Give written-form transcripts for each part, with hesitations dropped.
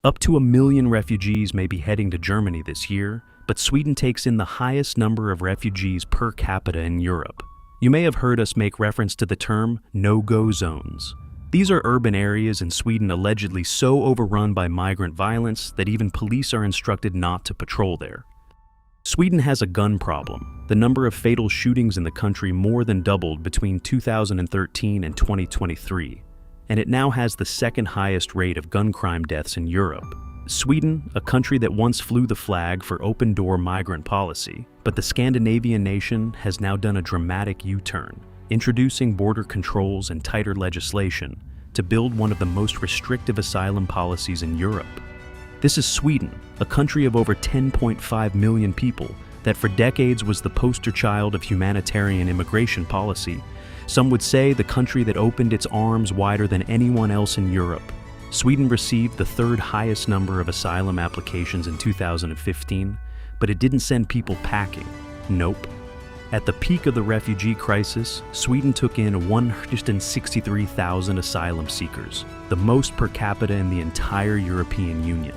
Up to 1 million refugees may be heading to Germany this year, but Sweden takes in the highest number of refugees per capita in Europe. You may have heard us make reference to the term no-go zones. These are urban areas in Sweden allegedly so overrun by migrant violence that even police are instructed not to patrol there. Sweden has a gun problem. The number of fatal shootings in the country more than doubled between 2013 and 2023, and it now has the second highest rate of gun crime deaths in Europe. Sweden, a country that once flew the flag for open-door migrant policy, but the Scandinavian nation has now done a dramatic U-turn, introducing border controls and tighter legislation to build one of the most restrictive asylum policies in Europe. This is Sweden, a country of over 10.5 million people that for decades was the poster child of humanitarian immigration policy. Some would say the country that opened its arms wider than anyone else in Europe. Sweden received the third highest number of asylum applications in 2015, but it didn't send people packing. Nope. At the peak of the refugee crisis, Sweden took in 163,000 asylum seekers, the most per capita in the entire European Union.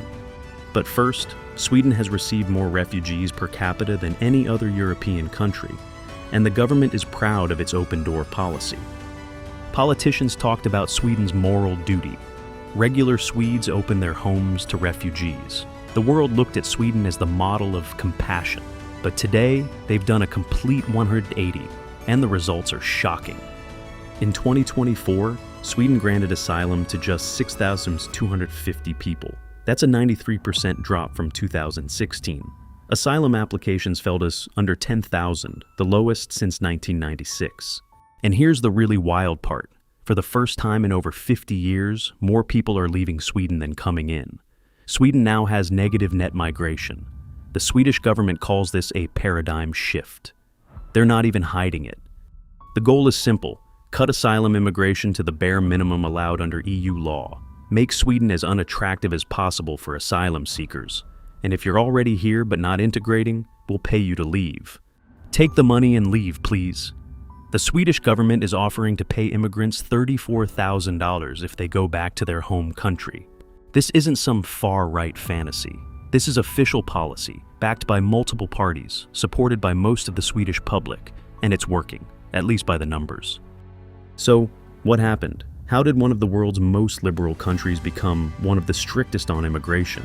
But first, Sweden has received more refugees per capita than any other European country, and the government is proud of its open-door policy. Politicians talked about Sweden's moral duty. Regular Swedes opened their homes to refugees. The world looked at Sweden as the model of compassion. But today, they've done a complete 180, and the results are shocking. In 2024, Sweden granted asylum to just 6,250 people. That's a 93% drop from 2016. Asylum applications fell to under 10,000, the lowest since 1996. And here's the really wild part. For the first time in over 50 years, more people are leaving Sweden than coming in. Sweden now has negative net migration. The Swedish government calls this a paradigm shift. They're not even hiding it. The goal is simple: cut asylum immigration to the bare minimum allowed under EU law. Make Sweden as unattractive as possible for asylum seekers. And if you're already here but not integrating, we'll pay you to leave. Take the money and leave, please. The Swedish government is offering to pay immigrants $34,000 if they go back to their home country. This isn't some far-right fantasy. This is official policy, backed by multiple parties, supported by most of the Swedish public, and it's working, at least by the numbers. So, what happened? How did one of the world's most liberal countries become one of the strictest on immigration?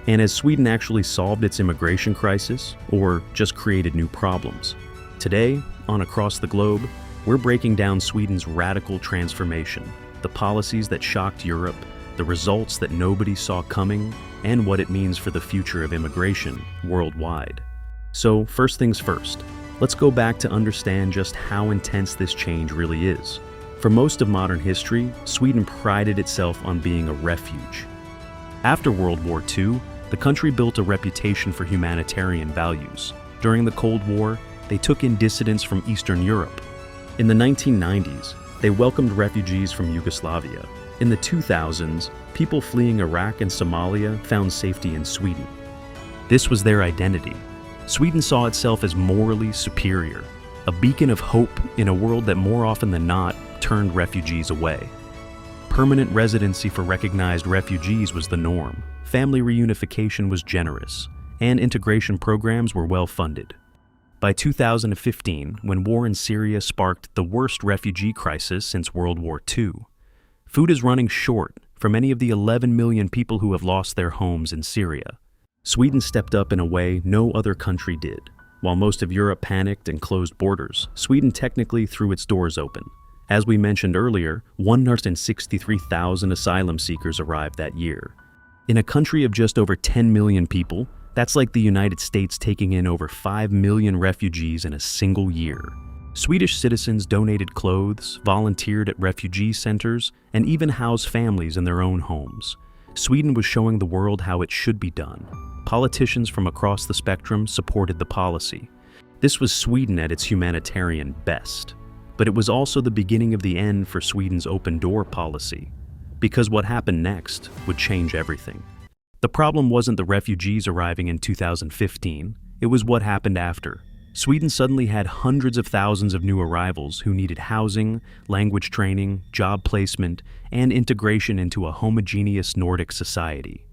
And has Sweden actually solved its immigration crisis, or just created new problems? Today, on Across the Globe, we're breaking down Sweden's radical transformation, the policies that shocked Europe, the results that nobody saw coming, and what it means for the future of immigration worldwide. So, first things first, let's go back to understand just how intense this change really is. For most of modern history, Sweden prided itself on being a refuge. After World War II, the country built a reputation for humanitarian values. During the Cold War, they took in dissidents from Eastern Europe. In the 1990s, they welcomed refugees from Yugoslavia. In the 2000s, people fleeing Iraq and Somalia found safety in Sweden. This was their identity. Sweden saw itself as morally superior, a beacon of hope in a world that more often than not turned refugees away. Permanent residency for recognized refugees was the norm. Family reunification was generous, and integration programs were well funded. By 2015, when war in Syria sparked the worst refugee crisis since World War II, food is running short for many of the 11 million people who have lost their homes in Syria. Sweden stepped up in a way no other country did. While most of Europe panicked and closed borders, Sweden technically threw its doors open. As we mentioned earlier, 163,000 asylum seekers arrived that year. In a country of just over 10 million people, that's like the United States taking in over 5 million refugees in a single year. Swedish citizens donated clothes, volunteered at refugee centers, and even housed families in their own homes. Sweden was showing the world how it should be done. Politicians from across the spectrum supported the policy. This was Sweden at its humanitarian best. But it was also the beginning of the end for Sweden's open-door policy, because what happened next would change everything. The problem wasn't the refugees arriving in 2015, it was what happened after. Sweden suddenly had hundreds of thousands of new arrivals who needed housing, language training, job placement, and integration into a homogeneous Nordic society.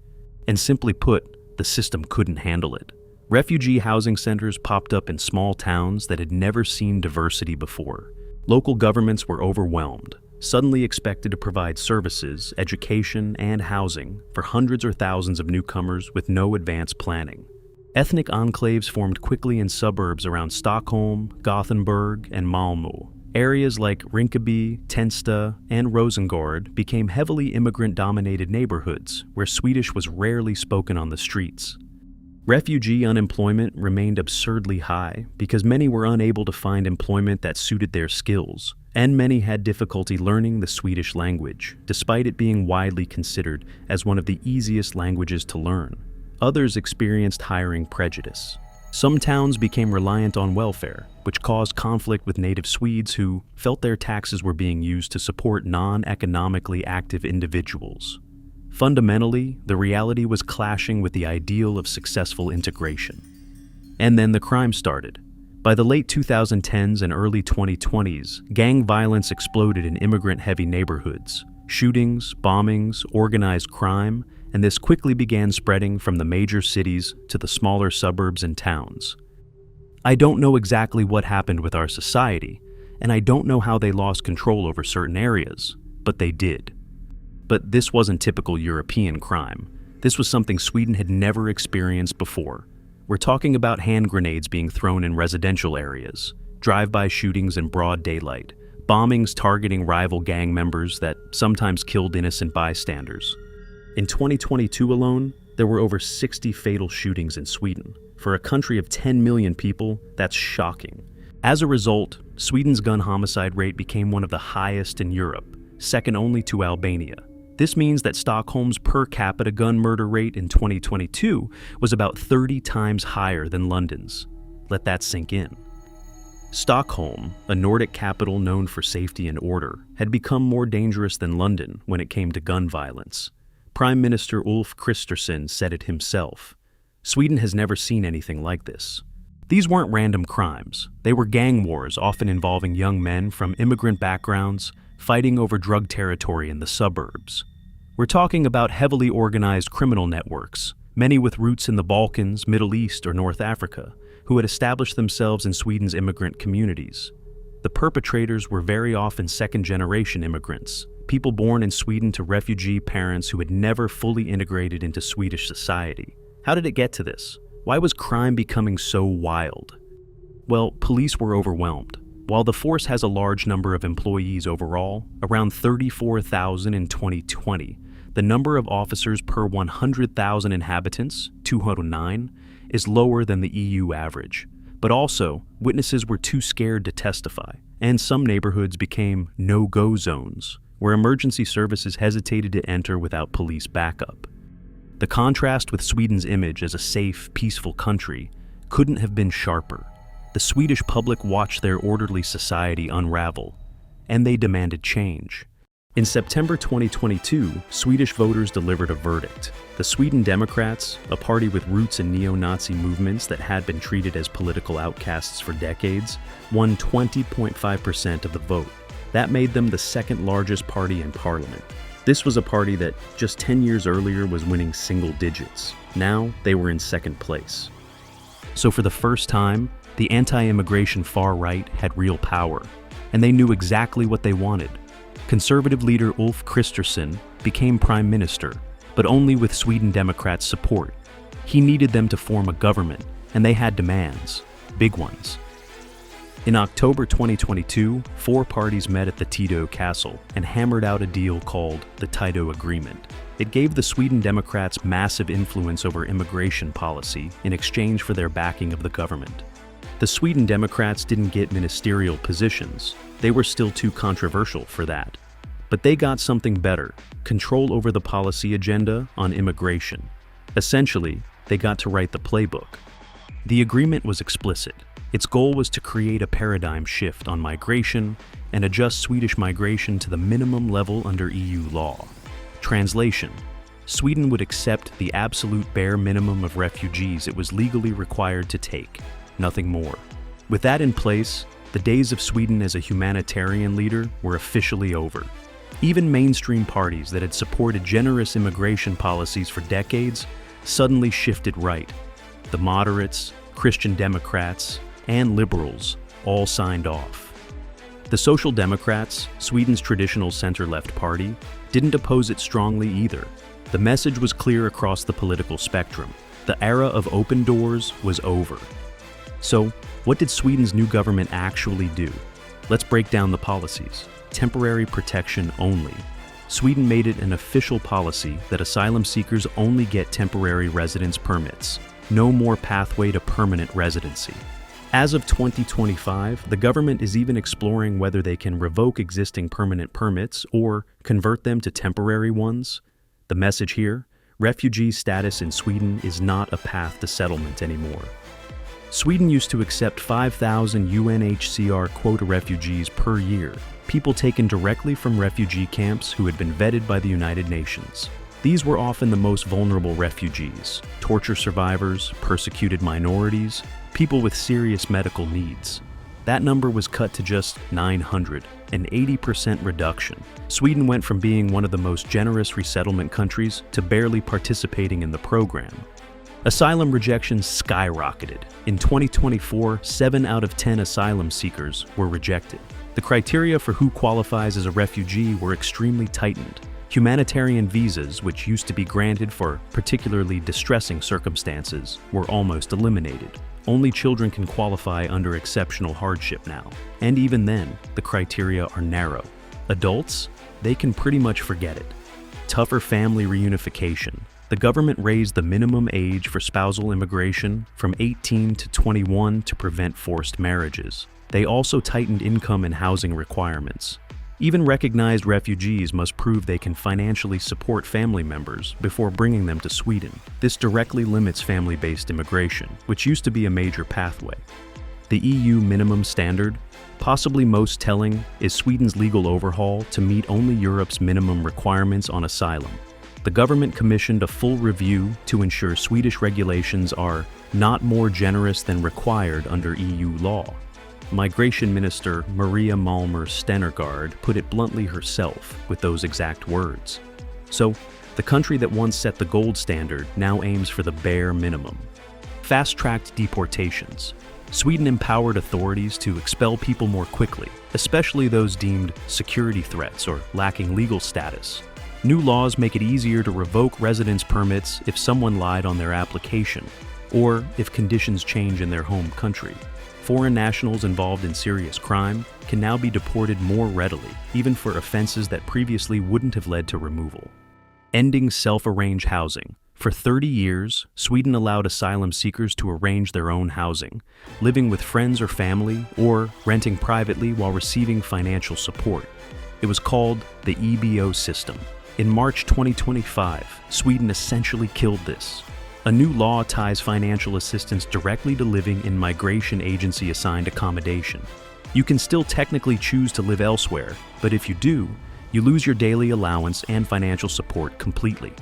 And simply put, the system couldn't handle it. Refugee housing centers popped up in small towns that had never seen diversity before. Local governments were overwhelmed, suddenly expected to provide services, education, and housing for hundreds or thousands of newcomers with no advanced planning. Ethnic enclaves formed quickly in suburbs around Stockholm, Gothenburg, and Malmö. Areas like Rinkeby, Tensta, and Rosengård became heavily immigrant-dominated neighborhoods where Swedish was rarely spoken on the streets. Refugee unemployment remained absurdly high because many were unable to find employment that suited their skills, and many had difficulty learning the Swedish language, despite it being widely considered as one of the easiest languages to learn. Others experienced hiring prejudice. Some towns became reliant on welfare, which caused conflict with native Swedes who felt their taxes were being used to support non-economically active individuals. Fundamentally, the reality was clashing with the ideal of successful integration. And then the crime started. By the late 2010s and early 2020s, gang violence exploded in immigrant-heavy neighborhoods. Shootings, bombings, organized crime, and this quickly began spreading from the major cities to the smaller suburbs and towns. I don't know exactly what happened with our society, and I don't know how they lost control over certain areas, but they did. But this wasn't typical European crime. This was something Sweden had never experienced before. We're talking about hand grenades being thrown in residential areas, drive-by shootings in broad daylight, bombings targeting rival gang members that sometimes killed innocent bystanders. In 2022 alone, there were over 60 fatal shootings in Sweden. For a country of 10 million people, that's shocking. As a result, Sweden's gun homicide rate became one of the highest in Europe, second only to Albania. This means that Stockholm's per capita gun murder rate in 2022 was about 30 times higher than London's. Let that sink in. Stockholm, a Nordic capital known for safety and order, had become more dangerous than London when it came to gun violence. Prime Minister Ulf Kristersson said it himself. Sweden has never seen anything like this. These weren't random crimes. They were gang wars often involving young men from immigrant backgrounds fighting over drug territory in the suburbs. We're talking about heavily organized criminal networks, many with roots in the Balkans, Middle East, or North Africa, who had established themselves in Sweden's immigrant communities. The perpetrators were very often second-generation immigrants, people born in Sweden to refugee parents who had never fully integrated into Swedish society. How did it get to this? Why was crime becoming so wild? Well, police were overwhelmed. While the force has a large number of employees overall, around 34,000 in 2020, the number of officers per 100,000 inhabitants, 209, is lower than the EU average. But also, witnesses were too scared to testify, and some neighborhoods became no-go zones, where emergency services hesitated to enter without police backup. The contrast with Sweden's image as a safe, peaceful country couldn't have been sharper. The Swedish public watched their orderly society unravel, and they demanded change. In September 2022, Swedish voters delivered a verdict. The Sweden Democrats, a party with roots in neo-Nazi movements that had been treated as political outcasts for decades, won 20.5% of the vote. That made them the second largest party in parliament. This was a party that just 10 years earlier was winning single digits. Now they were in second place. So for the first time, the anti-immigration far right had real power, and they knew exactly what they wanted. Conservative leader Ulf Kristersson became prime minister, but only with Sweden Democrats' support. He needed them to form a government, and they had demands, big ones. In October 2022, 4 parties met at the Tido castle and hammered out a deal called the Tido Agreement. It gave the Sweden Democrats massive influence over immigration policy in exchange for their backing of the government. The Sweden Democrats didn't get ministerial positions. They were still too controversial for that. But they got something better, control over the policy agenda on immigration. Essentially, they got to write the playbook. The agreement was explicit. Its goal was to create a paradigm shift on migration and adjust Swedish migration to the minimum level under EU law. Translation: Sweden would accept the absolute bare minimum of refugees it was legally required to take. Nothing more. With that in place, the days of Sweden as a humanitarian leader were officially over. Even mainstream parties that had supported generous immigration policies for decades suddenly shifted right. The moderates, Christian Democrats, and liberals all signed off. The Social Democrats, Sweden's traditional center-left party, didn't oppose it strongly either. The message was clear across the political spectrum. The era of open doors was over. So, what did Sweden's new government actually do? Let's break down the policies. Temporary protection only. Sweden made it an official policy that asylum seekers only get temporary residence permits. No more pathway to permanent residency. As of 2025, the government is even exploring whether they can revoke existing permanent permits or convert them to temporary ones. The message here: refugee status in Sweden is not a path to settlement anymore. Sweden used to accept 5,000 UNHCR quota refugees per year, people taken directly from refugee camps who had been vetted by the United Nations. These were often the most vulnerable refugees: torture survivors, persecuted minorities, people with serious medical needs. That number was cut to just 900, an 80% reduction. Sweden went from being one of the most generous resettlement countries to barely participating in the program. Asylum rejections skyrocketed. In 2024, 7 out of 10 asylum seekers were rejected. The criteria for who qualifies as a refugee were extremely tightened. Humanitarian visas, which used to be granted for particularly distressing circumstances, were almost eliminated. Only children can qualify under exceptional hardship now. And even then, the criteria are narrow. Adults, they can pretty much forget it. Tougher family reunification. The government raised the minimum age for spousal immigration from 18 to 21 to prevent forced marriages. They also tightened income and housing requirements. Even recognized refugees must prove they can financially support family members before bringing them to Sweden. This directly limits family-based immigration, which used to be a major pathway. The EU minimum standard, possibly most telling, is Sweden's legal overhaul to meet only Europe's minimum requirements on asylum. The government commissioned a full review to ensure Swedish regulations are not more generous than required under EU law. Migration Minister Maria Malmer Stenergaard put it bluntly herself with those exact words. So, the country that once set the gold standard now aims for the bare minimum. Fast-tracked deportations. Sweden empowered authorities to expel people more quickly, especially those deemed security threats or lacking legal status. New laws make it easier to revoke residence permits if someone lied on their application, or if conditions change in their home country. Foreign nationals involved in serious crime can now be deported more readily, even for offenses that previously wouldn't have led to removal. Ending self-arranged housing. For 30 years, Sweden allowed asylum seekers to arrange their own housing, living with friends or family, or renting privately while receiving financial support. It was called the EBO system. In March 2025, Sweden essentially killed this. A new law ties financial assistance directly to living in migration agency-assigned accommodation. You can still technically choose to live elsewhere, but if you do, you lose your daily allowance and financial support completely.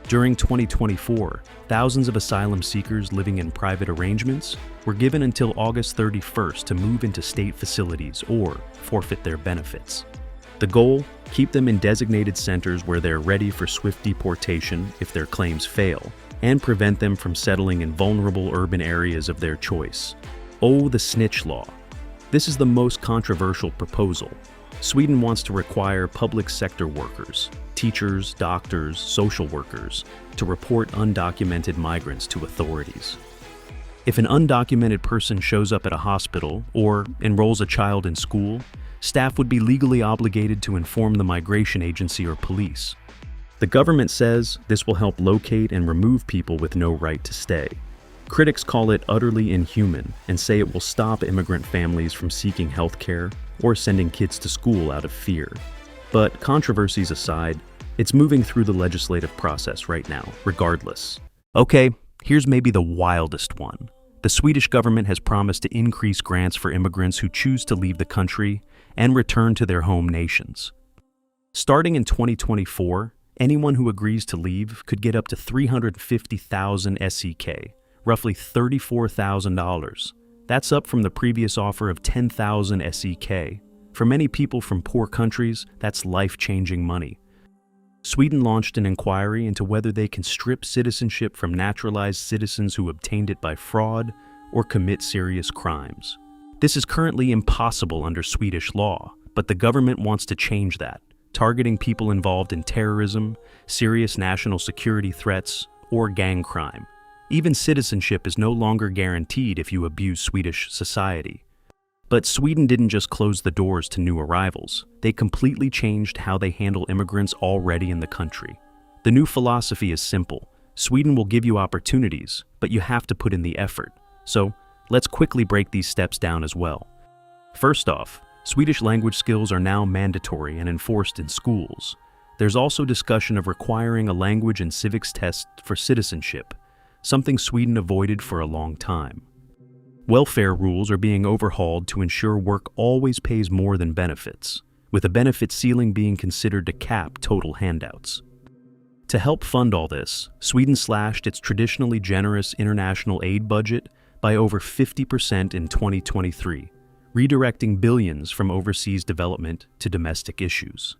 During 2024, thousands of asylum seekers living in private arrangements were given until August 31st to move into state facilities or forfeit their benefits. The goal? Keep them in designated centers where they're ready for swift deportation if their claims fail, and prevent them from settling in vulnerable urban areas of their choice. Oh, the snitch law. This is the most controversial proposal. Sweden wants to require public sector workers, teachers, doctors, social workers, to report undocumented migrants to authorities. If an undocumented person shows up at a hospital or enrolls a child in school, staff would be legally obligated to inform the migration agency or police. The government says this will help locate and remove people with no right to stay. Critics call it utterly inhuman and say it will stop immigrant families from seeking health care or sending kids to school out of fear. But controversies aside, it's moving through the legislative process right now, regardless. Okay, here's maybe the wildest one. The Swedish government has promised to increase grants for immigrants who choose to leave the country and return to their home nations. Starting in 2024, anyone who agrees to leave could get up to 350,000 SEK, roughly $34,000. That's up from the previous offer of 10,000 SEK, For many people from poor countries, that's life-changing money. Sweden launched an inquiry into whether they can strip citizenship from naturalized citizens who obtained it by fraud or commit serious crimes. This is currently impossible under Swedish law, but the government wants to change that, targeting people involved in terrorism, serious national security threats, or gang crime. Even citizenship is no longer guaranteed if you abuse Swedish society. But Sweden didn't just close the doors to new arrivals. They completely changed how they handle immigrants already in the country. The new philosophy is simple. Sweden will give you opportunities, but you have to put in the effort. So, let's quickly break these steps down as well. First off, Swedish language skills are now mandatory and enforced in schools. There's also discussion of requiring a language and civics test for citizenship, something Sweden avoided for a long time. Welfare rules are being overhauled to ensure work always pays more than benefits, with a benefit ceiling being considered to cap total handouts. To help fund all this, Sweden slashed its traditionally generous international aid budget by over 50% in 2023, redirecting billions from overseas development to domestic issues.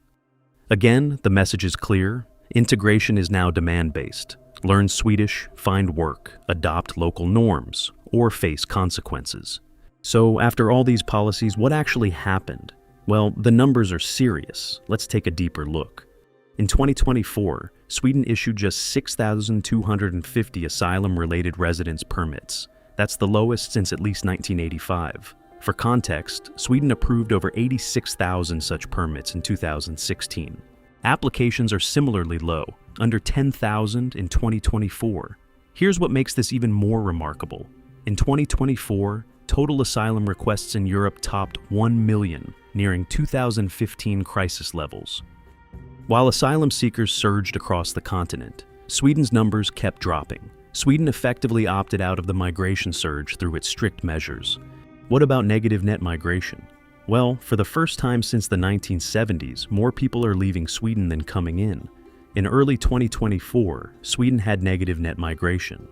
Again, the message is clear. Integration is now demand-based. Learn Swedish, find work, adopt local norms, or face consequences. So, after all these policies, what actually happened? Well, the numbers are serious. Let's take a deeper look. In 2024, Sweden issued just 6,250 asylum-related residence permits. That's the lowest since at least 1985. For context, Sweden approved over 86,000 such permits in 2016. Applications are similarly low, under 10,000 in 2024. Here's what makes this even more remarkable. In 2024, total asylum requests in Europe topped 1 million, nearing 2015 crisis levels. While asylum seekers surged across the continent, Sweden's numbers kept dropping. Sweden effectively opted out of the migration surge through its strict measures. What about negative net migration? Well, for the first time since the 1970s, more people are leaving Sweden than coming in. In early 2024, Sweden had negative net migration.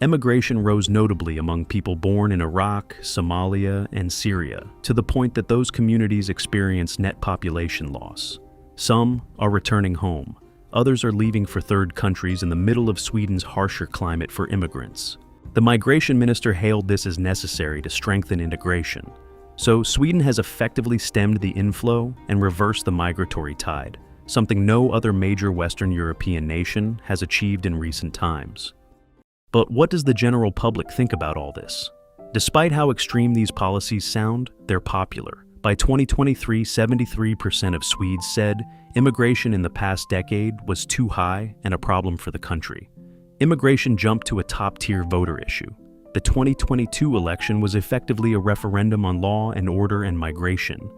Emigration rose notably among people born in Iraq, Somalia, and Syria, to the point that those communities experience net population loss. Some are returning home. Others are leaving for third countries in the middle of Sweden's harsher climate for immigrants. The migration minister hailed this as necessary to strengthen integration. So Sweden has effectively stemmed the inflow and reversed the migratory tide, something no other major Western European nation has achieved in recent times. But what does the general public think about all this? Despite how extreme these policies sound, they're popular. By 2023, 73% of Swedes said immigration in the past decade was too high and a problem for the country. Immigration jumped to a top-tier voter issue. The 2022 election was effectively a referendum on law and order and migration,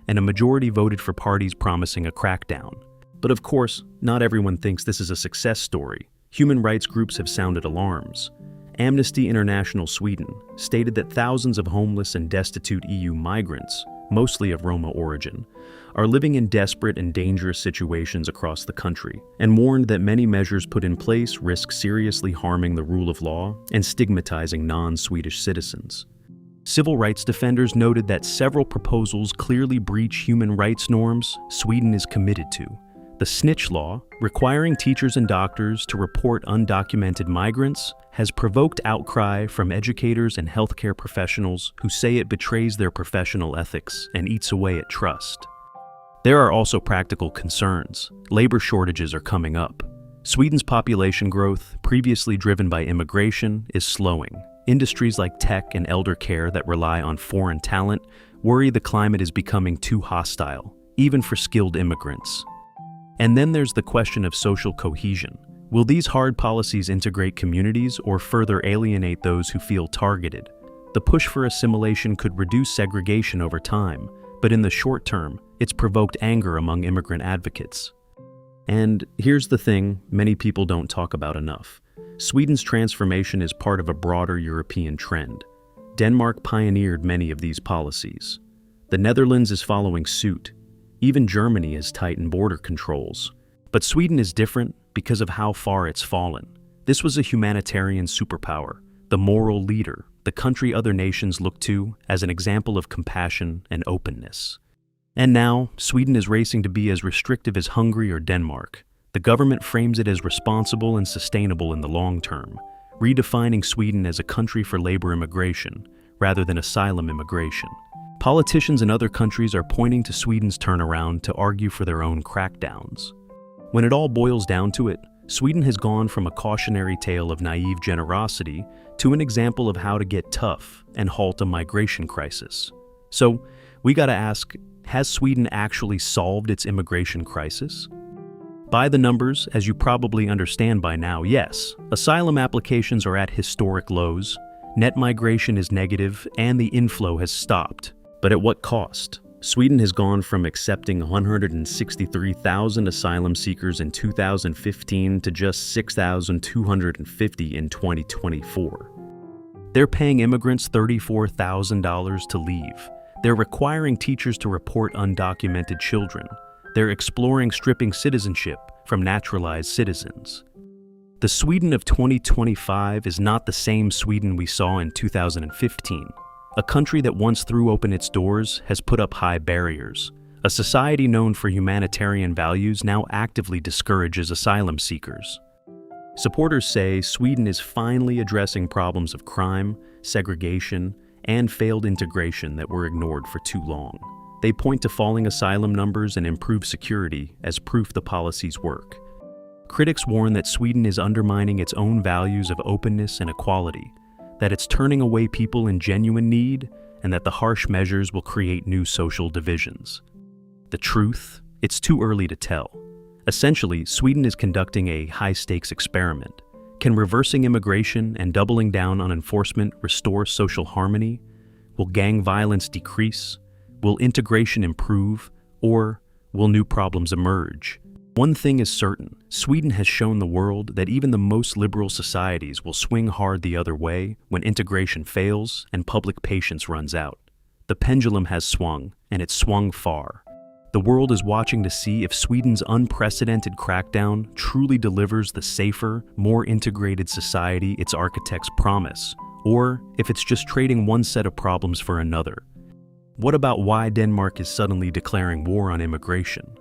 and a majority voted for parties promising a crackdown. But of course, not everyone thinks this is a success story. Human rights groups have sounded alarms. Amnesty International Sweden stated that thousands of homeless and destitute EU migrants, mostly of Roma origin, are living in desperate and dangerous situations across the country, and warned that many measures put in place risk seriously harming the rule of law and stigmatizing non-Swedish citizens. Civil rights defenders noted that several proposals clearly breach human rights norms Sweden is committed to. The snitch law, requiring teachers and doctors to report undocumented migrants, has provoked outcry from educators and healthcare professionals who say it betrays their professional ethics and eats away at trust. There are also practical concerns. Labor shortages are coming up. Sweden's population growth, previously driven by immigration, is slowing. Industries like tech and elder care that rely on foreign talent worry the climate is becoming too hostile, even for skilled immigrants. And then there's the question of social cohesion. Will these hard policies integrate communities or further alienate those who feel targeted? The push for assimilation could reduce segregation over time, but in the short term, it's provoked anger among immigrant advocates. And here's the thing many people don't talk about enough. Sweden's transformation is part of a broader European trend. Denmark pioneered many of these policies. The Netherlands is following suit. Even Germany has tightened border controls. But Sweden is different because of how far it's fallen. This was a humanitarian superpower, the moral leader, the country other nations look to as an example of compassion and openness. And now, Sweden is racing to be as restrictive as Hungary or Denmark. The government frames it as responsible and sustainable in the long term, redefining Sweden as a country for labor immigration, rather than asylum immigration. Politicians in other countries are pointing to Sweden's turnaround to argue for their own crackdowns. When it all boils down to it, Sweden has gone from a cautionary tale of naive generosity to an example of how to get tough and halt a migration crisis. So, we gotta ask, has Sweden actually solved its immigration crisis? By the numbers, as you probably understand by now, yes. Asylum applications are at historic lows, net migration is negative, and the inflow has stopped. But at what cost? Sweden has gone from accepting 163,000 asylum seekers in 2015 to just 6,250 in 2024. They're paying immigrants $34,000 to leave. They're requiring teachers to report undocumented children. They're exploring stripping citizenship from naturalized citizens. The Sweden of 2025 is not the same Sweden we saw in 2015. A country that once threw open its doors has put up high barriers. A society known for humanitarian values now actively discourages asylum seekers. Supporters say Sweden is finally addressing problems of crime, segregation, and failed integration that were ignored for too long. They point to falling asylum numbers and improved security as proof the policies work. Critics warn that Sweden is undermining its own values of openness and equality, that it's turning away people in genuine need, and that the harsh measures will create new social divisions. The truth? It's too early to tell. Essentially, Sweden is conducting a high-stakes experiment. Can reversing immigration and doubling down on enforcement restore social harmony? Will gang violence decrease? Will integration improve? Or will new problems emerge? One thing is certain, Sweden has shown the world that even the most liberal societies will swing hard the other way when integration fails and public patience runs out. The pendulum has swung, and it's swung far. The world is watching to see if Sweden's unprecedented crackdown truly delivers the safer, more integrated society its architects promise, or if it's just trading one set of problems for another. What about why Denmark is suddenly declaring war on immigration?